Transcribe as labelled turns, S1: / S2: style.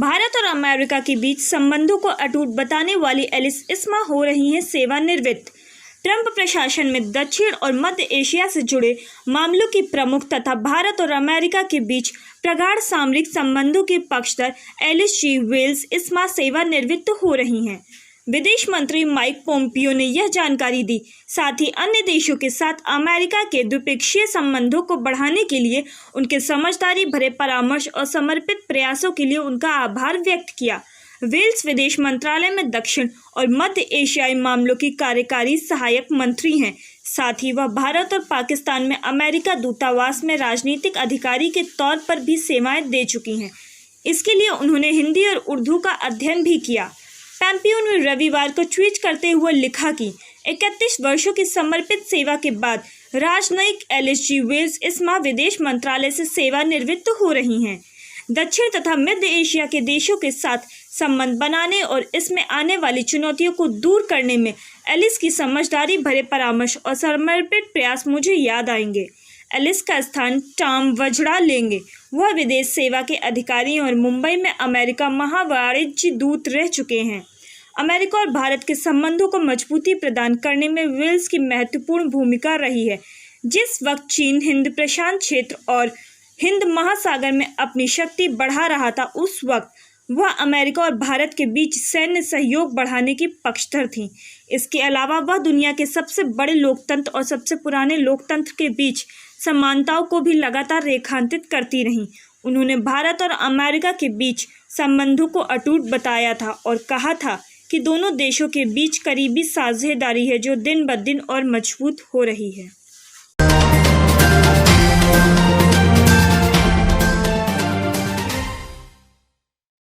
S1: भारत और अमेरिका के बीच संबंधों को अटूट बताने वाली एलिस इस्मा हो रही हैं सेवानिवृत्त। ट्रंप प्रशासन में दक्षिण और मध्य एशिया से जुड़े मामलों की प्रमुख तथा भारत और अमेरिका के बीच प्रगाढ़ सामरिक संबंधों के पक्षधर एलिस जी वेल्स इस्मा सेवानिवृत्त हो रही हैं। विदेश मंत्री माइक पोम्पियो ने यह जानकारी दी। साथ ही अन्य देशों के साथ अमेरिका के द्विपक्षीय संबंधों को बढ़ाने के लिए उनके समझदारी भरे परामर्श और समर्पित प्रयासों के लिए उनका आभार व्यक्त किया। वेल्स विदेश मंत्रालय में दक्षिण और मध्य एशियाई मामलों की कार्यकारी सहायक मंत्री हैं। साथ ही वह भारत और पाकिस्तान में अमेरिका दूतावास में राजनीतिक अधिकारी के तौर पर भी सेवाएं दे चुकी हैं। इसके लिए उन्होंने हिंदी और उर्दू का अध्ययन भी किया। पोम्पियो ने रविवार को ट्वीट करते हुए लिखा कि 31 वर्षों की समर्पित सेवा के बाद राजनयिक एलिस जी वेल्स इस्मा विदेश मंत्रालय से सेवानिवृत्त हो रही हैं। दक्षिण तथा मध्य एशिया के देशों के साथ संबंध बनाने और इसमें आने वाली चुनौतियों को दूर करने में एलिस की समझदारी भरे परामर्श और समर्पित प्रयास मुझे याद आएंगे। एलिस का स्थान टॉम वजड़ा लेंगे। वह विदेश सेवा के अधिकारी और मुंबई में अमेरिका महावाणिज्य दूत रह चुके हैं। अमेरिका और भारत के संबंधों को मजबूती प्रदान करने में वेल्स की महत्वपूर्ण भूमिका रही है। जिस वक्त चीन हिंद प्रशांत क्षेत्र और हिंद महासागर में अपनी शक्ति बढ़ा रहा था, उस वक्त वह अमेरिका और भारत के बीच सैन्य सहयोग बढ़ाने की पक्षधर थीं। इसके अलावा वह दुनिया के सबसे बड़े लोकतंत्र और सबसे पुराने लोकतंत्र के बीच समानताओं को भी लगातार रेखांकित करती रहीं। उन्होंने भारत और अमेरिका के बीच संबंधों को अटूट बताया था और कहा था कि दोनों देशों के बीच करीबी साझेदारी है जो दिन ब दिन और मजबूत हो रही है।